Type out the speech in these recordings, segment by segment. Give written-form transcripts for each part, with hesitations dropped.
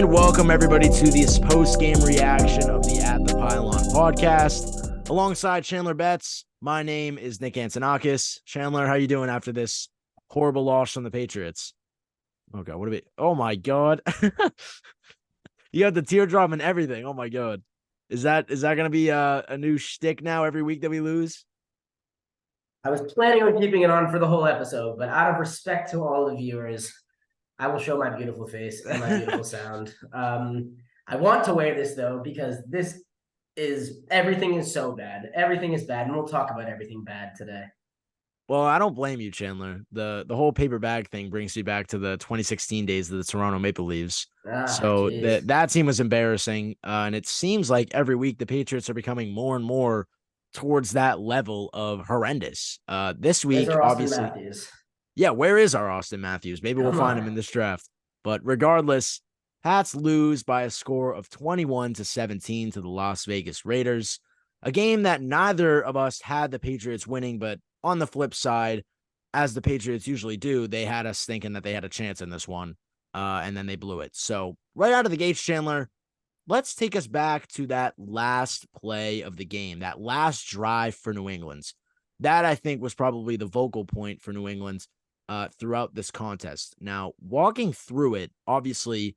And welcome everybody to this post-game reaction of the At the Pylon podcast. Alongside Chandler Betts, my name is Nick Antonakas. Chandler, how you doing after this horrible loss from the Patriots? Oh God, oh my God. You got the teardrop and everything. Oh my God. Is that gonna be a new shtick now every week that we lose? I was planning on keeping it on for the whole episode, but out of respect to all the viewers, I will show my beautiful face and my beautiful sound. I want to wear this though, because everything is so bad. Everything is bad, and we'll talk about everything bad today. Well, I don't blame you, Chandler. The whole paper bag thing brings you back to the 2016 days of the Toronto Maple Leafs. So that team was embarrassing, and it seems like every week the Patriots are becoming more and more towards that level of horrendous. This week, obviously, Matthews? Yeah, where is our Austin Matthews? Maybe we'll find him in this draft. But regardless, Pats lose by a score of 21-17 to the Las Vegas Raiders. A game that neither of us had the Patriots winning, but on the flip side, as the Patriots usually do, they had us thinking that they had a chance in this one, and then they blew it. So right out of the gates, Chandler, let's take us back to that last play of the game, that last drive for New England. That, I think, was probably the vocal point for New England throughout this contest. Now, walking through it, obviously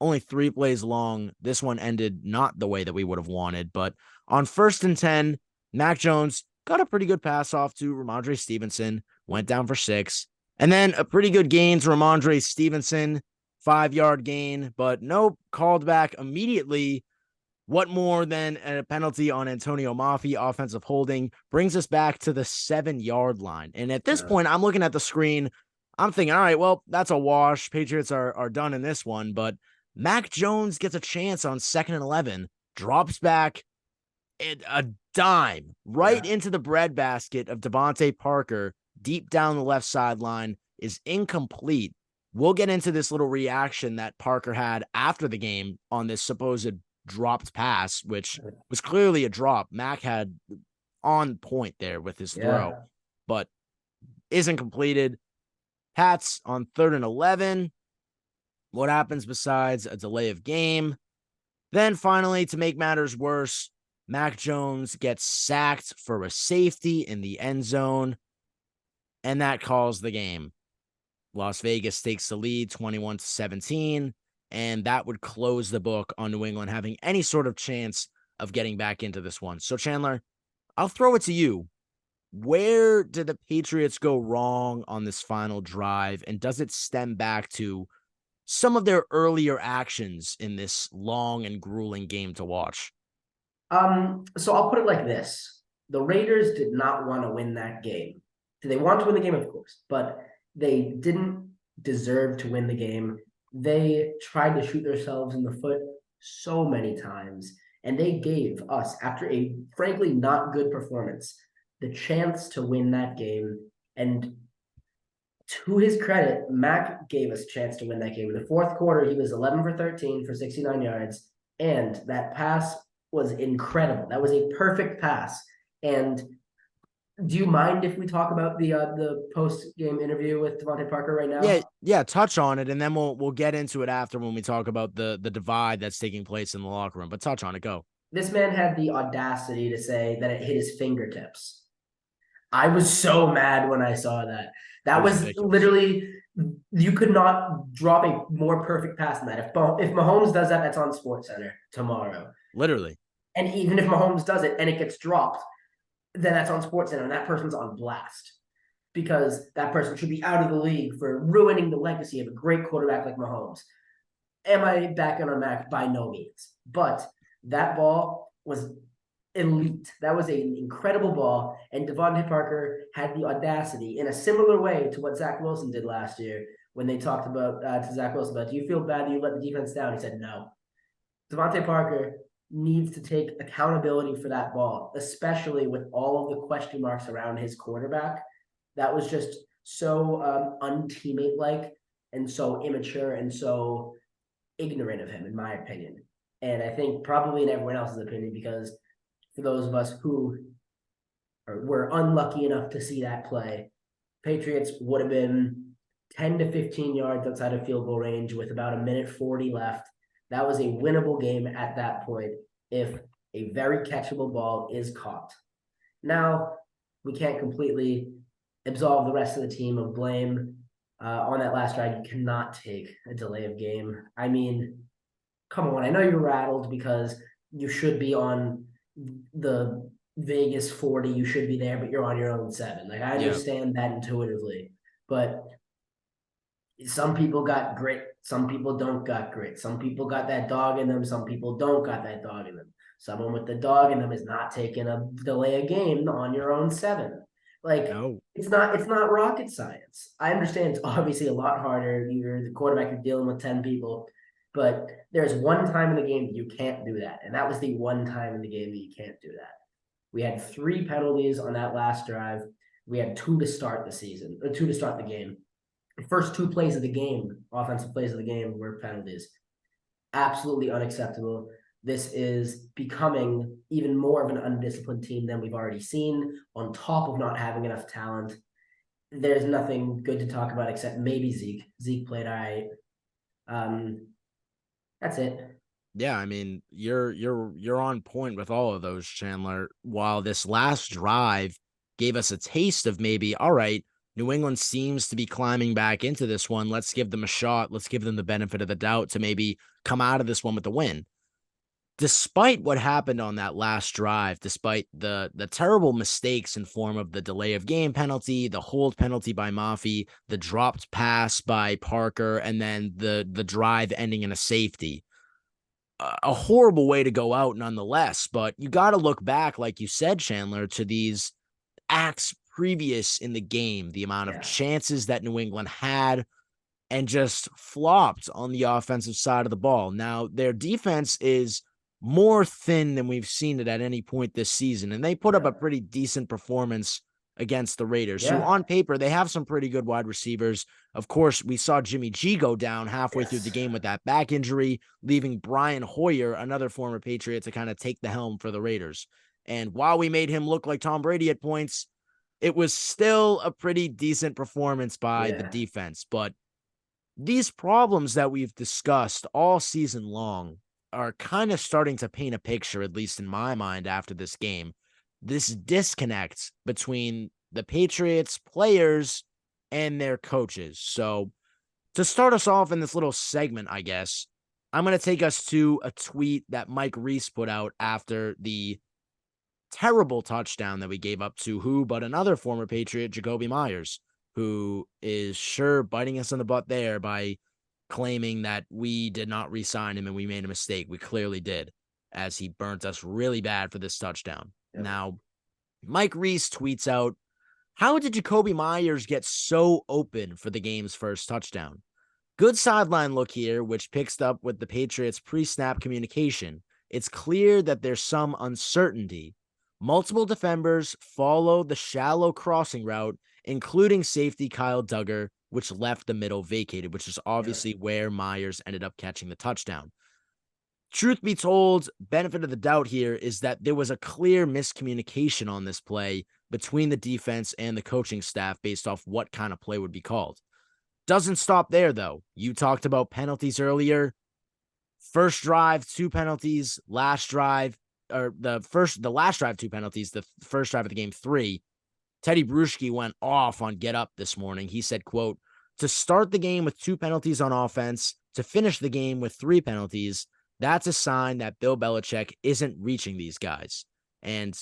only 3 plays long. This one ended not the way that we would have wanted, but on 1st and 10, Mac Jones got a pretty good pass off to Ramondre Stevenson, went down for 6, and then a pretty good gain to Ramondre Stevenson, 5-yard gain, but no called back immediately. What more than a penalty on Antonio Maffi, offensive holding, brings us back to the 7-yard line. And at this point, I'm looking at the screen. I'm thinking, all right, well, that's a wash. Patriots are done in this one. But Mac Jones gets a chance on 2nd and 11, drops back a dime right into the breadbasket of Devontae Parker, deep down the left sideline, is incomplete. We'll get into this little reaction that Parker had after the game on this supposed dropped pass, which was clearly a drop. Mac had on point there with his throw, but isn't completed. Pats on 3rd and 11. What happens besides a delay of game? Then finally, to make matters worse, Mac Jones gets sacked for a safety in the end zone, and that calls the game. Las Vegas takes the lead 21-17. And that would close the book on New England having any sort of chance of getting back into this one. So, Chandler, I'll throw it to you. Where did the Patriots go wrong on this final drive? And does it stem back to some of their earlier actions in this long and grueling game to watch? So I'll put it like this. The Raiders did not want to win that game. They wanted to win the game, of course, but they didn't deserve to win the game. They tried to shoot themselves in the foot so many times, and they gave us, after a frankly not good performance, the chance to win that game. And to his credit, Mac gave us a chance to win that game. In the 4th quarter, he was 11 for 13 for 69 yards, and that pass was incredible. That was a perfect pass. And do you mind if we talk about the post-game interview with Devontae Parker right now? Yeah, touch on it, and then we'll get into it after when we talk about the divide that's taking place in the locker room. But touch on it, go. This man had the audacity to say that it hit his fingertips. I was so mad when I saw that. That was literally, you could not drop a more perfect pass than that. If Mahomes does that, that's on SportsCenter tomorrow. Literally. And even if Mahomes does it and it gets dropped, then that's on SportsCenter, and that person's on blast, because that person should be out of the league for ruining the legacy of a great quarterback like Mahomes. Am I back on Mac? By no means. But that ball was elite. That was an incredible ball, and Devontae Parker had the audacity, in a similar way to what Zach Wilson did last year, when they talked about to Zach Wilson about, do you feel bad that you let the defense down? He said no. Devontae Parker needs to take accountability for that ball, especially with all of the question marks around his quarterback. That was just so un-teammate-like and so immature and so ignorant of him, in my opinion. And I think probably in everyone else's opinion, because for those of us who were unlucky enough to see that play, Patriots would have been 10 to 15 yards outside of field goal range with about 1:40 left. That was a winnable game at that point if a very catchable ball is caught. Now, we can't completely absolve the rest of the team of blame on that last drive. You cannot take a delay of game. I mean, come on. I know you're rattled because you should be on the Vegas 40. You should be there, but you're on your own 7. Like, I Yeah. understand that intuitively, but some people got grit. Some people don't got grit. Some people got that dog in them. Some people don't got that dog in them. Someone with the dog in them is not taking a delay a game on your own 7. Like, No. it's not rocket science. I understand it's obviously a lot harder. You're the quarterback, you're dealing with 10 people, but there's one time in the game that you can't do that. And that was the one time in the game that you can't do that. We had 3 penalties on that last drive. We had 2 to start the season, or 2 to start the game. The first 2 plays of the game, offensive plays of the game, were penalties. Absolutely unacceptable. This is becoming even more of an undisciplined team than we've already seen, on top of not having enough talent. There's nothing good to talk about except maybe Zeke. Zeke played all right. That's it. Yeah, I mean, you're on point with all of those, Chandler. While this last drive gave us a taste of maybe, all right, New England seems to be climbing back into this one. Let's give them a shot. Let's give them the benefit of the doubt to maybe come out of this one with a win. Despite what happened on that last drive, despite the terrible mistakes in form of the delay of game penalty, the hold penalty by Mafi, the dropped pass by Parker, and then the drive ending in a safety, a horrible way to go out nonetheless. But you got to look back, like you said, Chandler, to these acts previous in the game, the amount of Yeah. chances that New England had and just flopped on the offensive side of the ball. Now, their defense is more thin than we've seen it at any point this season, and they put up Yeah. a pretty decent performance against the Raiders, who Yeah. on paper, they have some pretty good wide receivers. Of course, we saw Jimmy G go down halfway through the Yes. game with that back injury, leaving Brian Hoyer, another former Patriot, to kind of take the helm for the Raiders. And while we made him look like Tom Brady at points, it was still a pretty decent performance by the Yeah. defense. But these problems that we've discussed all season long are kind of starting to paint a picture, at least in my mind, after this game. This disconnect between the Patriots players and their coaches. So, to start us off in this little segment, I guess, I'm going to take us to a tweet that Mike Reese put out after the terrible touchdown that we gave up to who but another former Patriot, Jacoby Myers, who is sure biting us in the butt there by claiming that we did not re-sign him and we made a mistake. We clearly did, as he burnt us really bad for this touchdown. Yep. Now, Mike Reese tweets out, how did Jacoby Myers get so open for the game's first touchdown? Good sideline look here, which picks up with the Patriots' pre-snap communication. It's clear that there's some uncertainty. Multiple defenders follow the shallow crossing route, including safety Kyle Duggar, which left the middle vacated, which is obviously where Myers ended up catching the touchdown. Truth be told, benefit of the doubt here is that there was a clear miscommunication on this play between the defense and the coaching staff based off what kind of play would be called. Doesn't stop there, though. You talked about penalties earlier. First drive, 2 penalties. Last drive, or the last drive, 2 penalties. The first drive of the game, 3. Teddy Bruschi went off on Get Up this morning. He said, quote, to start the game with 2 penalties on offense, to finish the game with 3 penalties, that's a sign that Bill Belichick isn't reaching these guys. And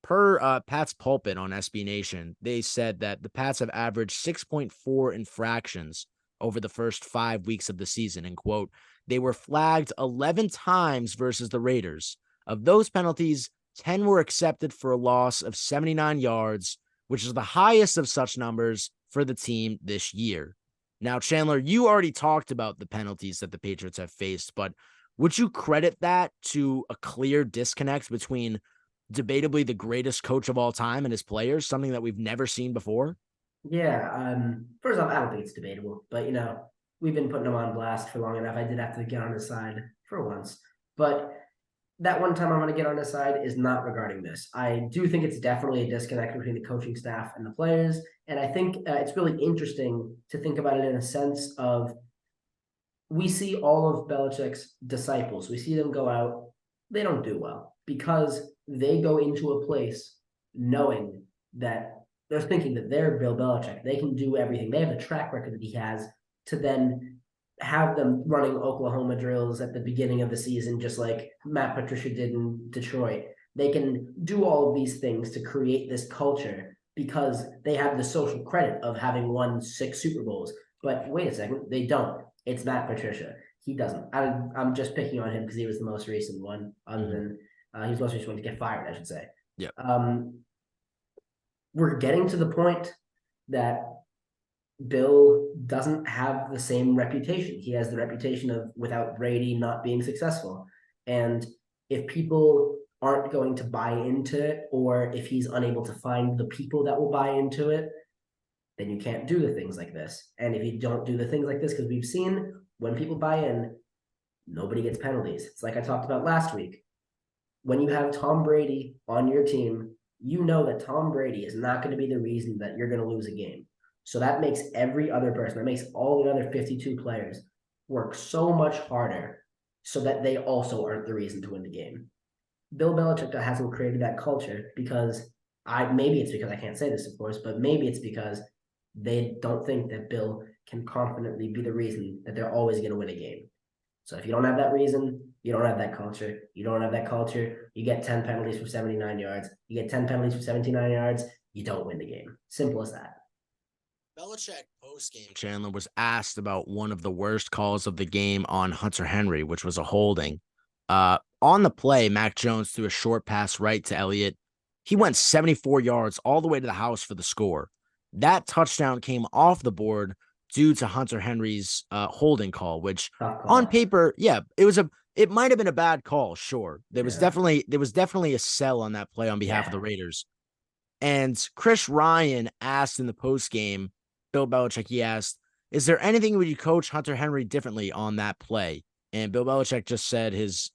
per Pat's Pulpit on SB Nation, they said that the Pats have averaged 6.4 infractions over the first 5 weeks of the season. And quote, they were flagged 11 times versus the Raiders. Of those penalties, 10 were accepted for a loss of 79 yards, which is the highest of such numbers for the team this year. Now, Chandler, you already talked about the penalties that the Patriots have faced, but would you credit that to a clear disconnect between debatably the greatest coach of all time and his players, something that we've never seen before? Yeah. First off, I don't think it's debatable, but we've been putting him on blast for long enough. I did have to get on his side for once, but that one time I'm going to get on his side is not regarding this. I do think it's definitely a disconnect between the coaching staff and the players, and I think it's really interesting to think about it in a sense of we see all of Belichick's disciples. We see them go out. They don't do well because they go into a place knowing that they're thinking that they're Bill Belichick. They can do everything. They have a track record that he has to then have them running Oklahoma drills at the beginning of the season, just like Matt Patricia did in Detroit. They can do all of these things to create this culture because they have the social credit of having won 6 Super Bowls. But wait a second, they don't. It's Matt Patricia. He doesn't. I'm just picking on him because he was the most recent one, other than he was the most recent one to get fired, I should say. Yeah. We're getting to the point that Bill doesn't have the same reputation. He has the reputation of without Brady not being successful. And if people aren't going to buy into it, or if he's unable to find the people that will buy into it, then you can't do the things like this. And if you don't do the things like this, because we've seen when people buy in, nobody gets penalties. It's like I talked about last week. When you have Tom Brady on your team, you know that Tom Brady is not going to be the reason that you're going to lose a game. So that makes every other person, that makes all the other 52 players work so much harder so that they also aren't the reason to win the game. Bill Belichick hasn't created that culture because maybe it's because I can't say this, of course, but maybe it's because they don't think that Bill can confidently be the reason that they're always going to win a game. So if you don't have that reason, you don't have that culture. You don't have that culture, you get 10 penalties for 79 yards. You get 10 penalties for 79 yards, you don't win the game. Simple as that. Belichick post-game, Chandler, was asked about one of the worst calls of the game on Hunter Henry, which was a holding. On the play, Mac Jones threw a short pass right to Elliott. He went 74 yards all the way to the house for the score. That touchdown came off the board due to Hunter Henry's holding call, which on paper, yeah, it might have been a bad call, sure. There was definitely a sell on that play on behalf of the Raiders. And Chris Ryan asked in the post game, Bill Belichick, he asked, is there anything would you coach Hunter Henry differently on that play? And Bill Belichick just said his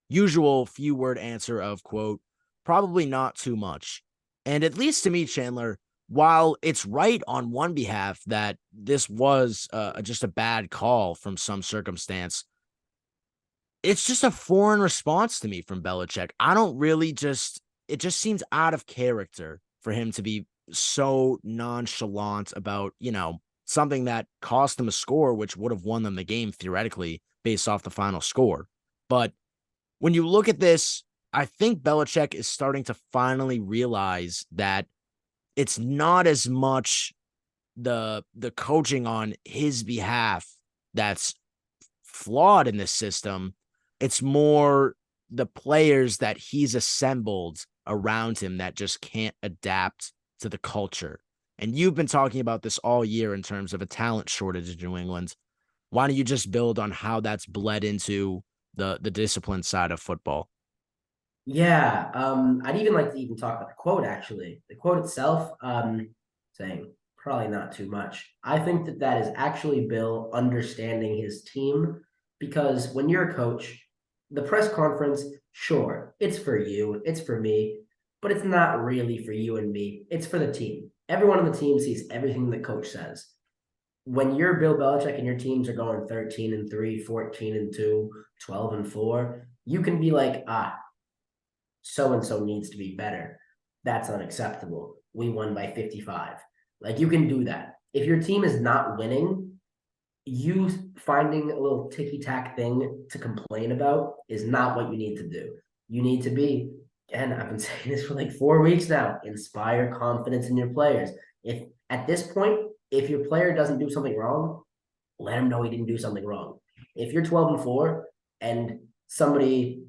usual few word answer of, quote, probably not too much. And at least to me, Chandler, while it's right on one behalf that this was just a bad call from some circumstance, it's just a foreign response to me from Belichick. I don't really it just seems out of character for him to be so nonchalant about, something that cost them a score, which would have won them the game theoretically based off the final score. But when you look at this, I think Belichick is starting to finally realize that it's not as much the coaching on his behalf that's flawed in this system. It's more the players that he's assembled around him that just can't adapt to the culture. And you've been talking about this all year in terms of a talent shortage in New England. Why don't you just build on how that's bled into the discipline side of football? Yeah, I'd even like to even talk about the quote, actually. The quote itself, saying probably not too much. I think that is actually Bill understanding his team, because when you're a coach, the press conference, sure, it's for you, it's for me, but it's not really for you and me. It's for the team. Everyone on the team sees everything the coach says. When you're Bill Belichick and your teams are going 13-3, 14-2, 12-4, you can be like, so-and-so needs to be better. That's unacceptable. We won by 55. Like, you can do that. If your team is not winning, you finding a little ticky-tack thing to complain about is not what you need to do. You need to be, and I've been saying this for like 4 weeks now, inspire confidence in your players. If at this point, if your player doesn't do something wrong, let him know he didn't do something wrong. If you're 12-4 and somebody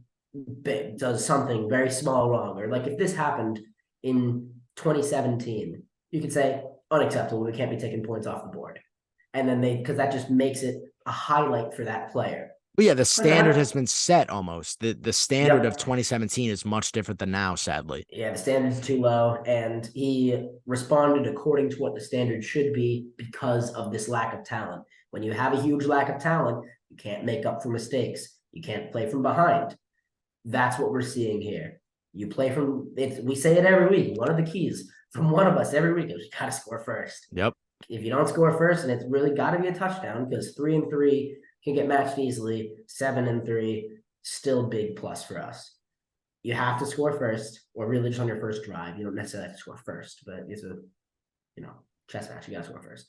does something very small wrong, or like if this happened in 2017, you could say unacceptable. We can't be taking points off the board, and then because that just makes it a highlight for that player. But yeah, the standard has been set almost. The standard of 2017 is much different than now, sadly. Yeah, the standard's too low, and he responded according to what the standard should be because of this lack of talent. When you have a huge lack of talent, you can't make up for mistakes. You can't play from behind. That's what we're seeing here. You play from it. We say it every week. One of the keys from one of us every week is you got to score first. Yep. If you don't score first, and it's really got to be a touchdown, because 3-3 can get matched easily. 7-3, still big plus for us. You have to score first, or really just on your first drive. You don't necessarily have to score first, but it's a chess match. You got to score first.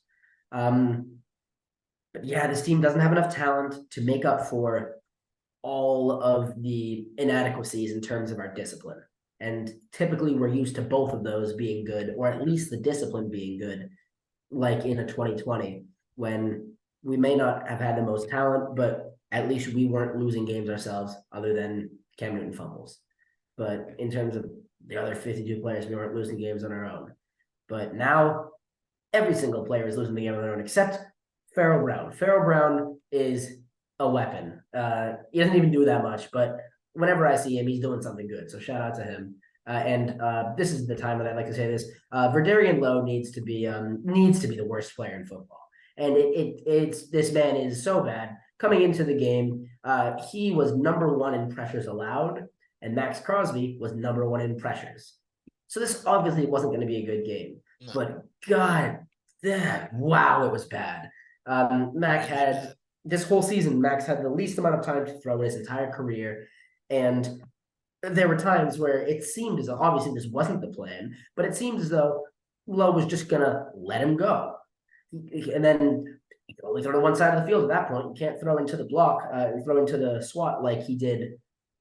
But yeah, this team doesn't have enough talent to make up for all of the inadequacies in terms of our discipline. And typically we're used to both of those being good, or at least the discipline being good, like in a 2020, when we may not have had the most talent, but at least we weren't losing games ourselves other than Cam Newton fumbles. But in terms of the other 52 players, we weren't losing games on our own. But now every single player is losing the game on their own except Pharaoh Brown. Pharaoh Brown is a weapon. He doesn't even do that much, but whenever I see him, he's doing something good. So shout out to him. This is the time that I'd like to say this. Verdarian Lowe needs to be the worst player in football. And it's this man is so bad. Coming into the game, he was number 1 in pressures allowed, and Max Crosby was number 1 in pressures. So this obviously wasn't going to be a good game. No. But God, wow, it was bad. Max had this whole season, Max had the least amount of time to throw in his entire career. And there were times where it seemed as though, obviously this wasn't the plan, but it seemed as though Lowe was just going to let him go. And then you can only throw to one side of the field at that point. You can't throw into the block, throw into the SWAT like he did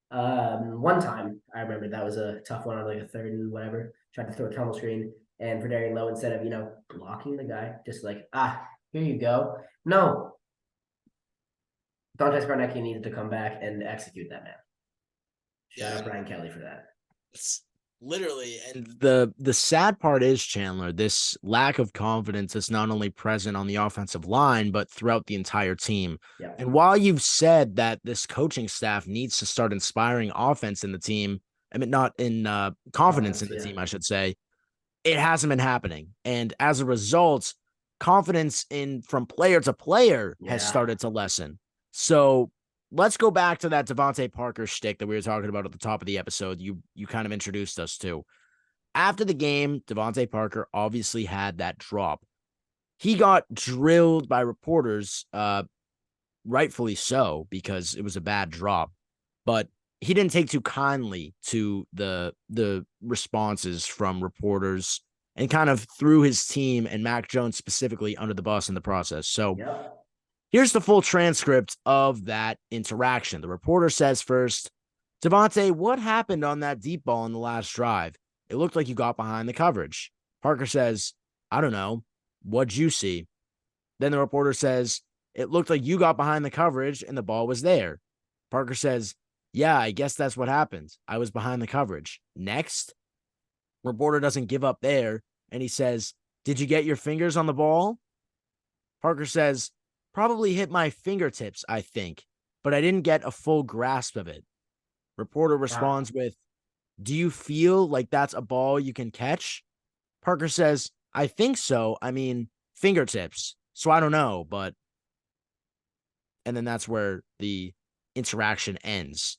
one time. I remember that was a tough one on like a 3rd and whatever. Tried to throw a tunnel screen, and Verdarian Lowe, instead of, blocking the guy, just like, here you go. No. Dante Scarnecchia needed to come back and execute that man. Shout out Brian Kelly for that. Literally, and the sad part is, Chandler, this lack of confidence is not only present on the offensive line, but throughout the entire team. Yeah. And while you've said that this coaching staff needs to start inspiring offense in the team, I mean, not in confidence in the team, I should say, it hasn't been happening. And as a result, confidence from player to player has started to lessen. So let's go back to that Devontae Parker shtick that we were talking about at the top of the episode. You kind of introduced us to. After the game, Devontae Parker obviously had that drop. He got drilled by reporters, rightfully so, because it was a bad drop. But he didn't take too kindly to the responses from reporters and kind of threw his team and Mac Jones specifically under the bus in the process. So here's the full transcript of that interaction. The reporter says first, Devontae, what happened on that deep ball in the last drive? It looked like you got behind the coverage. Parker says, I don't know. What'd you see? Then the reporter says, it looked like you got behind the coverage and the ball was there. Parker says, yeah, I guess that's what happened. I was behind the coverage. Next, reporter doesn't give up there, and he says, did you get your fingers on the ball? Parker says, probably hit my fingertips, I think, but I didn't get a full grasp of it. Reporter responds with, do you feel like that's a ball you can catch? Parker says, I think so. I mean, fingertips. So I don't know, but. And then that's where the interaction ends.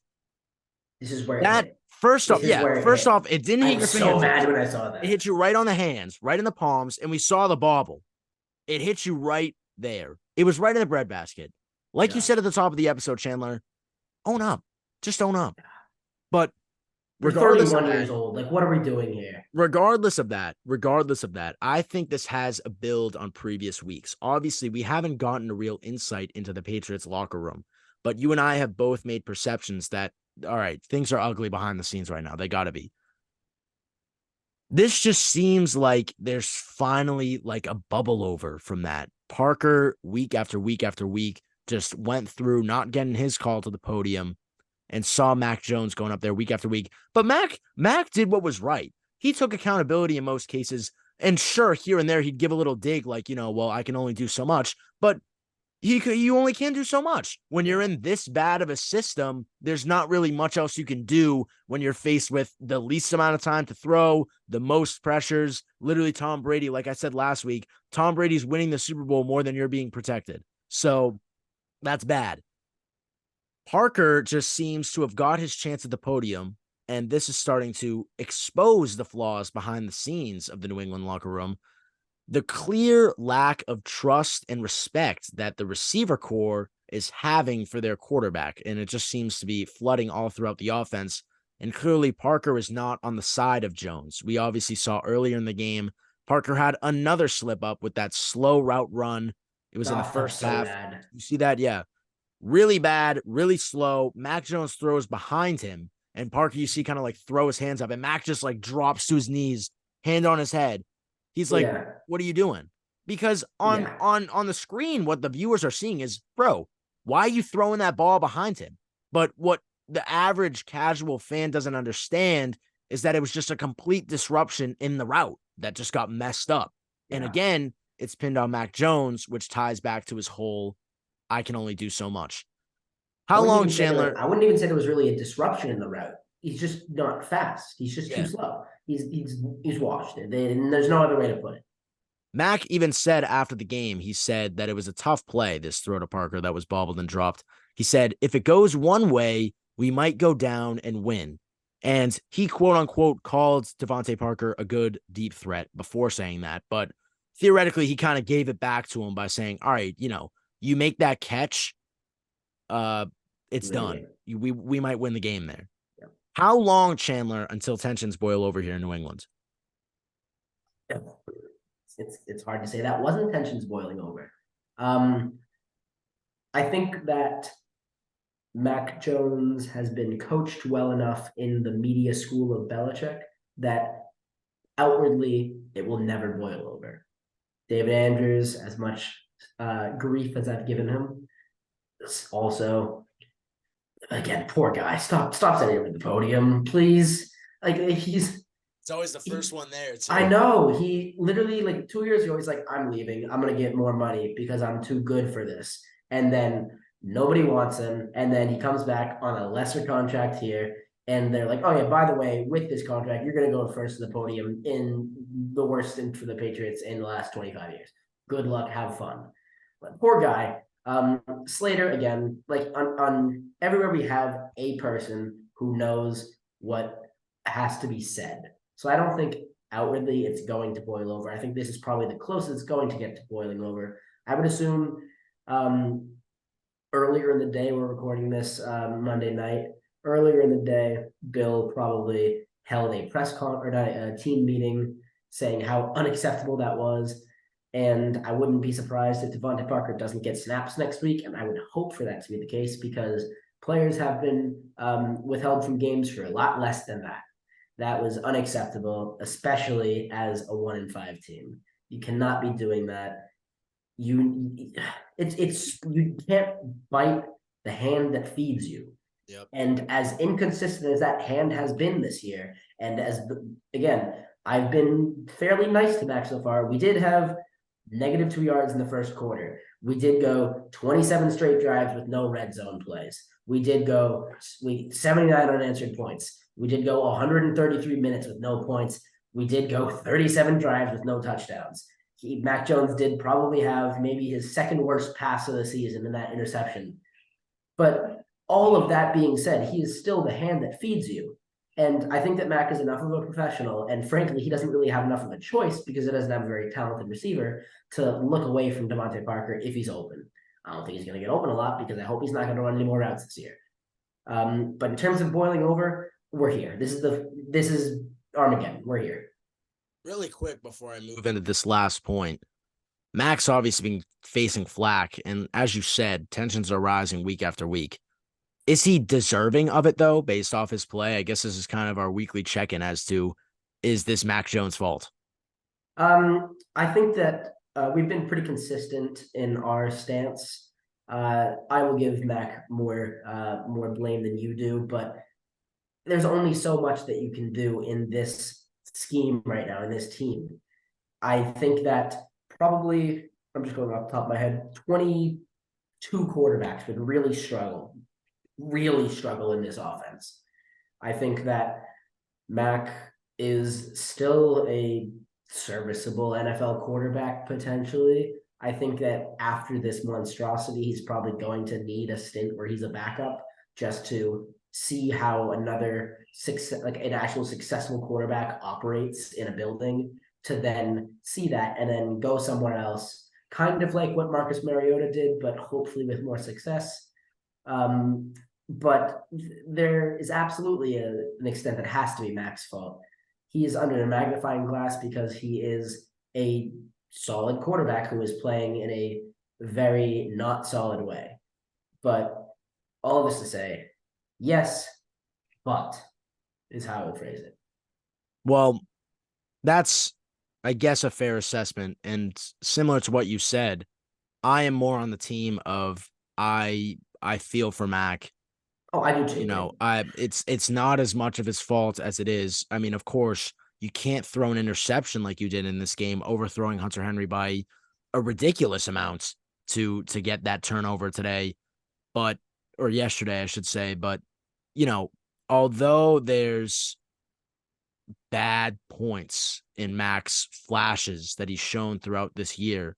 This is where that first off, it didn't hit your fingertips. I was so mad when I saw that. It hit you right on the hands, right in the palms, and we saw the bobble. It hit you right there. It was right in the breadbasket. Like you said at the top of the episode, Chandler, own up. Just own up. But we're 31 years old. Like, what are we doing here? Regardless of that, I think this has a build on previous weeks. Obviously, we haven't gotten a real insight into the Patriots locker room, but you and I have both made perceptions that, all right, things are ugly behind the scenes right now. They got to be. This just seems like there's finally like a bubble over from that. Parker, week after week after week, just went through not getting his call to the podium and saw Mac Jones going up there week after week. But Mac did what was right. He took accountability in most cases. And sure, here and there, he'd give a little dig like, well, I can only do so much. But you only can do so much. When you're in this bad of a system, there's not really much else you can do when you're faced with the least amount of time to throw, the most pressures. Literally, Tom Brady, like I said last week, Tom Brady's winning the Super Bowl more than you're being protected. So that's bad. Parker just seems to have got his chance at the podium, and this is starting to expose the flaws behind the scenes of the New England locker room. The clear lack of trust and respect that the receiver core is having for their quarterback. And it just seems to be flooding all throughout the offense. And clearly, Parker is not on the side of Jones. We obviously saw earlier in the game, Parker had another slip up with that slow route run. It was in the Oh, that was first so half. bad. You see that? Yeah. Really bad, really slow. Mac Jones throws behind him, and Parker, you see, kind of like throw his hands up, and Mac just like drops to his knees, hand on his head. He's like, Yeah, "What are you doing?" Because on yeah, on the screen, what the viewers are seeing is, bro, why are you throwing that ball behind him? But what the average casual fan doesn't understand is that it was just a complete disruption in the route that just got messed up. And yeah. again, it's pinned on Mac Jones, which ties back to his whole I can only do so much. How long, Chandler? I wouldn't even say there was really a disruption in the route. He's just not fast. He's just too Yeah. slow. He's washed it. And there's no other way to put it. Mac even said after the game, he said that it was a tough play, this throw to Parker that was bobbled and dropped. He said, if it goes one way, we might go down and win. And he quote unquote called Devontae Parker a good deep threat before saying that. But theoretically, he kind of gave it back to him by saying, all right, you make that catch, uh, it's Win the done. game. We might win the game there. Yeah. How long, Chandler, until tensions boil over here in New England? Yeah. It's hard to say that wasn't tensions boiling over. Um, I think that Mac Jones has been coached well enough in the media school of Belichick that outwardly it will never boil over. David Andrews, as much grief as I've given him, also, again, poor guy. Stop sending him to the podium, please. Like It's always the he, first one there, I too. know he literally like 2 years ago, he's like, I'm leaving. I'm gonna get more money because I'm too good for this. And then nobody wants him. And then he comes back on a lesser contract here. And they're like, oh yeah, by the way, with this contract, you're gonna go first to the podium in the worst stint for the Patriots in the last 25 years. Good luck, have fun. But poor guy. Slater again, like on everywhere we have a person who knows what has to be said. So I don't think outwardly it's going to boil over. I think this is probably the closest it's going to get to boiling over. I would assume um, earlier in the day, we're recording this Monday night. Earlier in the day, Bill probably held a press con or a team meeting saying how unacceptable that was. And I wouldn't be surprised if Devontae Parker doesn't get snaps next week. And I would hope for that to be the case because players have been withheld from games for a lot less than that. That was unacceptable, especially as a 1-5 team. You cannot be doing that. It's you can't bite the hand that feeds you. Yep. And as inconsistent as that hand has been this year, and as again, I've been fairly nice to Max so far. We did have -2 yards in the first quarter. We did go 27 straight drives with no red zone plays. We did go 79 unanswered points. We did go 133 minutes with no points. We did go 37 drives with no touchdowns. Mac Jones did probably have maybe his second worst pass of the season in that interception. But all of that being said, he is still the hand that feeds you. And I think that Mac is enough of a professional. And frankly, he doesn't really have enough of a choice because it doesn't have a very talented receiver to look away from Devontae Parker if he's open. I don't think he's going to get open a lot because I hope he's not going to run any more routes this year. But in terms of boiling over, we're here. This is Armageddon. We're here. Really quick before I move into this last point, Mac's obviously been facing flack, and as you said, tensions are rising week after week. Is he deserving of it though, based off his play? I guess this is kind of our weekly check-in as to is this Mac Jones' fault? I think that we've been pretty consistent in our stance. I will give Mac more blame than you do, but there's only so much that you can do in this scheme right now in this team. I think that probably I'm just going off the top of my head, 22 quarterbacks would really struggle in this offense. I think that Mac is still a serviceable NFL quarterback potentially. I think that after this monstrosity, he's probably going to need a stint where he's a backup just to see how another like an actual successful quarterback operates in a building to then see that and then go somewhere else kind of like what Marcus Mariota did, but hopefully with more success. But there is absolutely an extent that has to be Mac's fault. He is under a magnifying glass because he is a solid quarterback who is playing in a very not solid way. But all of this to say, yes, but is how I would phrase it. Well, that's, I guess, a fair assessment. And similar to what you said, I am more on the team of I feel for Mac. Oh, I do too. You know, it's not as much of his fault as it is. I mean, of course, you can't throw an interception like you did in this game, overthrowing Hunter Henry by a ridiculous amount to get that turnover today, but or yesterday, I should say. But you know, although there's bad points in Mac's flashes that he's shown throughout this year,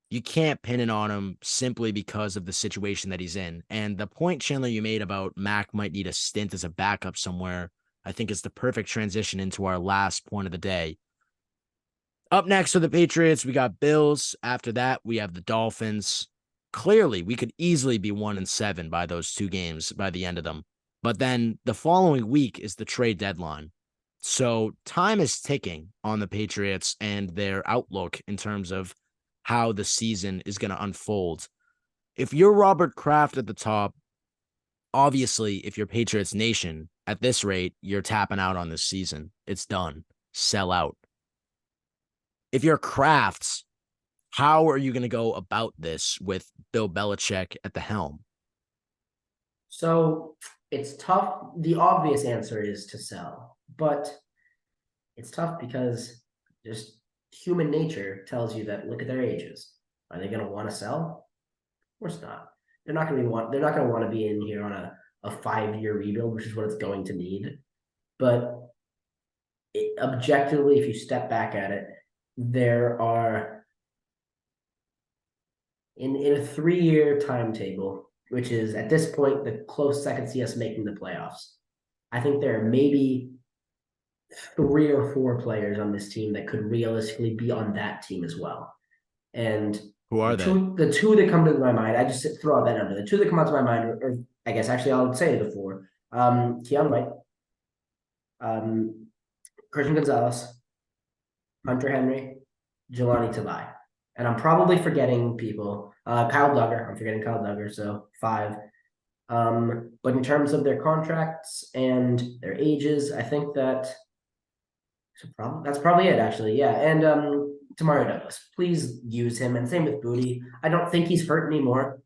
you can't pin it on him simply because of the situation that he's in. And the point, Chandler, you made about Mac might need a stint as a backup somewhere, I think is the perfect transition into our last point of the day. Up next for the Patriots, we got Bills. After that, we have the Dolphins. Clearly, we could easily be 1-7 by those two games by the end of them. But then the following week is the trade deadline. So time is ticking on the Patriots and their outlook in terms of how the season is going to unfold. If you're Robert Kraft at the top, obviously, if you're Patriots Nation, at this rate, you're tapping out on this season. It's done. Sell out. If you're Kraft, how are you going to go about this with Bill Belichick at the helm? So it's tough. The obvious answer is to sell, but it's tough because just human nature tells you that look at their ages. Are they going to want to sell? Of course not. They're not going to want. They're not going to want to be in here on a 5-year rebuild, which is what it's going to need. But objectively, if you step back at it, there are in a 3-year timetable, which is at this point the closest I can see us making the playoffs. I think there are maybe 3 or 4 players on this team that could realistically be on that team as well. And Who are they? The two that come to my mind, I just throw out that number. The two that come out to my mind, or I guess actually I'll say the 4. Keon White, Christian Gonzalez, Hunter Henry, Jelani Tavai. And I'm probably forgetting people. Kyle Duggar. I'm forgetting Kyle Duggar, so 5. But in terms of their contracts and their ages, I think that's probably it, actually. Yeah. And Tamario Douglas, please use him. And same with Booty. I don't think he's hurt anymore.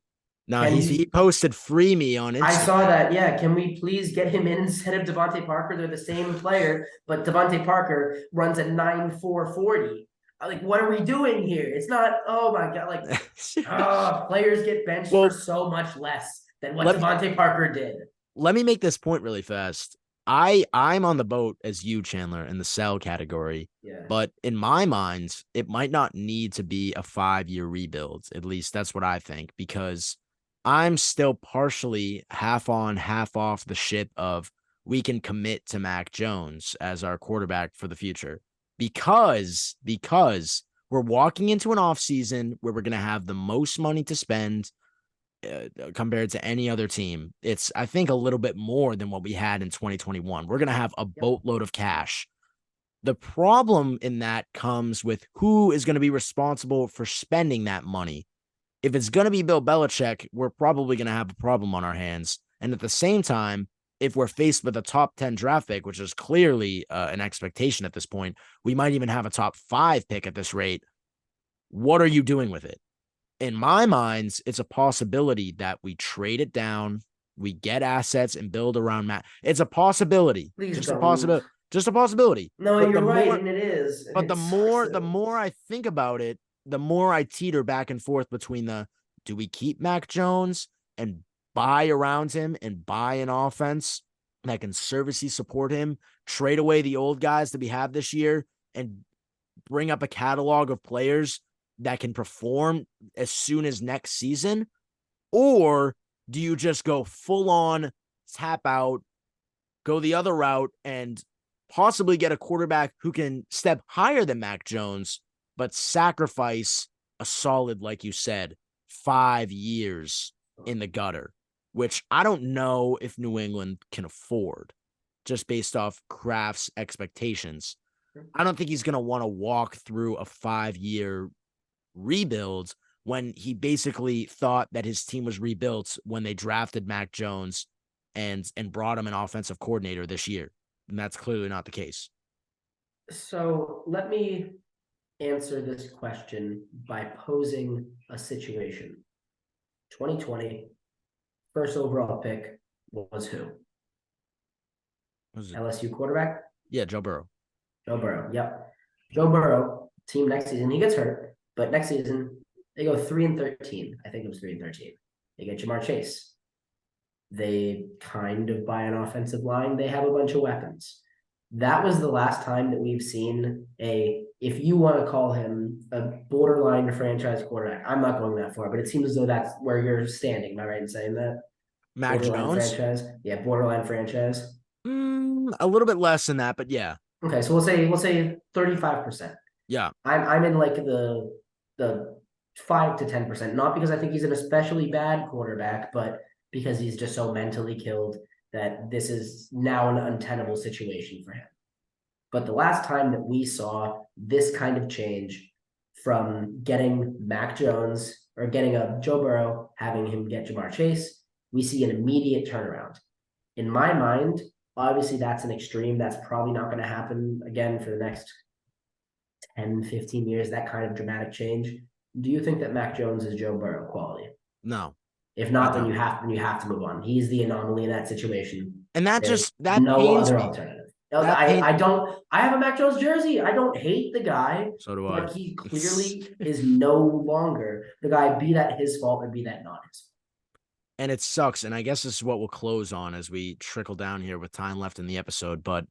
No, he posted free me on Instagram. I saw that. Yeah. Can we please get him in instead of Devontae Parker? They're the same player, but Devontae Parker runs a 9.440. Like, what are we doing here? It's not, oh my God, like, players get benched for so much less than what Devontae Parker did. Let me make this point really fast. I'm on the boat as you, Chandler, in the sell category. Yeah. But in my mind, it might not need to be a 5-year rebuild. At least that's what I think, because I'm still partially half on, half off the ship of we can commit to Mac Jones as our quarterback for the future. Because we're walking into an offseason where we're going to have the most money to spend compared to any other team. It's, I think, a little bit more than what we had in 2021. We're going to have a boatload of cash. The problem in that comes with who is going to be responsible for spending that money. If it's going to be Bill Belichick, we're probably going to have a problem on our hands. And at the same time, if we're faced with a top 10 draft pick, which is clearly an expectation at this point, we might even have a top 5 pick at this rate. What are you doing with it? In my mind, it's a possibility that we trade it down, we get assets and build around Matt. It's a possibility. Just a possibility. No, you're right, and it is. But the more I think about it, the more I teeter back and forth between do we keep Mac Jones and buy around him and buy an offense that can servicely support him, trade away the old guys that we have this year, and bring up a catalog of players that can perform as soon as next season? Or do you just go full on, tap out, go the other route, and possibly get a quarterback who can step higher than Mac Jones, but sacrifice a solid, like you said, 5 years in the gutter, which I don't know if New England can afford just based off Kraft's expectations. I don't think he's going to want to walk through a 5-year rebuild when he basically thought that his team was rebuilt when they drafted Mac Jones and brought him an offensive coordinator this year. And that's clearly not the case. So let me answer this question by posing a situation. 2020, first overall pick was who? LSU quarterback? Yeah, Joe Burrow. Joe Burrow, yep. Joe Burrow, team next season, he gets hurt, but next season, they go 3-13. I think it was 3-13. They get Jamar Chase. They kind of buy an offensive line. They have a bunch of weapons. That was the last time that we've seen if you want to call him a borderline franchise quarterback, I'm not going that far, but it seems as though that's where you're standing. Am I right in saying that? Mac Jones? Franchise? Yeah, borderline franchise. A little bit less than that, but yeah. Okay, so we'll say 35%. Yeah. I'm in like the 5 to 10%, not because I think he's an especially bad quarterback, but because he's just so mentally killed that this is now an untenable situation for him. But the last time that we saw this kind of change from getting Mac Jones or getting a Joe Burrow, having him get Jamar Chase, we see an immediate turnaround. In my mind, obviously that's an extreme. That's probably not going to happen again for the next 10, 15 years, that kind of dramatic change. Do you think that Mac Jones is Joe Burrow quality? No. If not, then you have to move on. He's the anomaly in that situation. And that There's that no pains other me. alternative. I have a Mac Jones jersey. I don't hate the guy. So do but I. He clearly is no longer the guy, be that his fault or be that not his fault. And it sucks. And I guess this is what we'll close on as we trickle down here with time left in the episode. But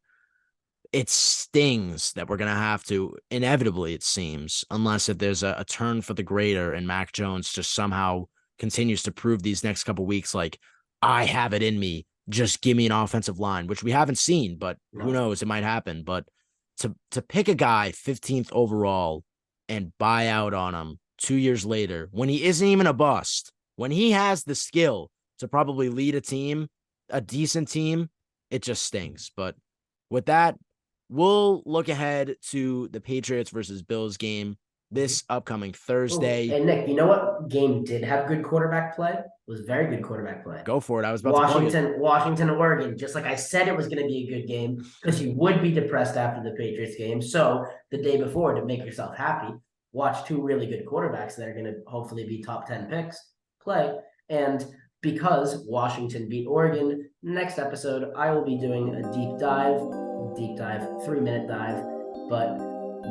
it stings that we're going to have to, inevitably, it seems, unless if there's a turn for the greater and Mac Jones just somehow continues to prove these next couple weeks, like, I have it in me. Just give me an offensive line, which we haven't seen, but who knows? It might happen. But to pick a guy 15th overall and buy out on him 2 years later when he isn't even a bust, when he has the skill to probably lead a team, a decent team, it just stings. But with that, we'll look ahead to the Patriots versus Bills game this upcoming Thursday. And Nick, you know what game did have good quarterback play? It was very good quarterback play. Go for it. I was about to plug it. Washington and Oregon. Just like I said, it was going to be a good game because you would be depressed after the Patriots game. So the day before, to make yourself happy, watch two really good quarterbacks that are going to hopefully be top 10 picks play. And because Washington beat Oregon, next episode, I will be doing a deep dive, 3-minute dive, but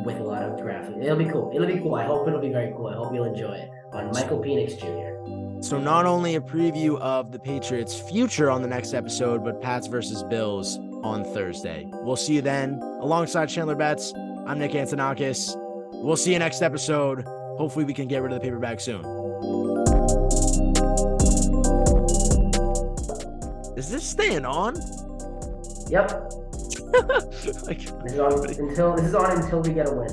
with a lot of graphics. It'll be cool. I hope it'll be very cool. I hope you'll enjoy it on Michael Penix Jr. So not only a preview of the Patriots' future on the next episode, but Pats versus Bills on Thursday. We'll see you then. Alongside Chandler Betts, I'm Nick Antonakas. We'll see you next episode. Hopefully we can get rid of the paper bag soon. Is this staying on? Yep. Like, this is on until we get a win.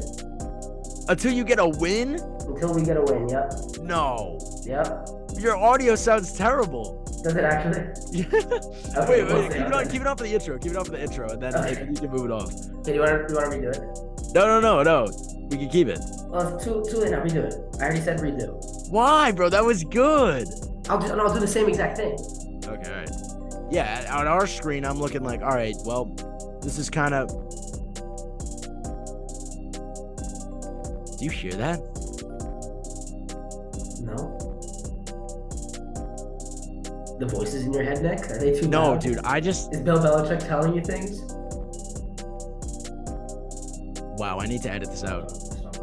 Until you get a win? Until we get a win, yep. No. Yep. Your audio sounds terrible. Does it actually? Yeah. Okay, wait. Keep it on for the intro. Keep it on for the intro, and then okay. you can move it off. Okay, you want to redo it? No. We can keep it. Well, it's too late now. Redo it. I already said redo. Why, bro? That was good. I'll do the same exact thing. Okay, all right. Yeah, on our screen, I'm looking like, all right, well, this is kind of... Do you hear that? No. The voices in your head, Nick? Are they too No, loud? dude, Is Bill Belichick telling you things? Wow, I need to edit this out.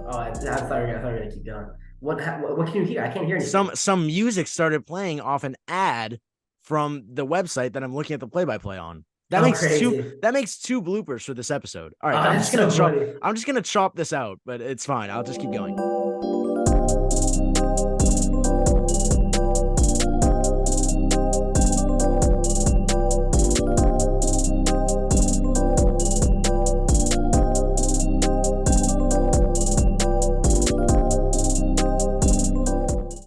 Oh, I thought you were going to keep going. What can you hear? I can't hear anything. Some music started playing off an ad from the website that I'm looking at the play-by-play on. That makes two bloopers for this episode. All right, I'm just gonna chop this out, but it's fine. I'll just keep going.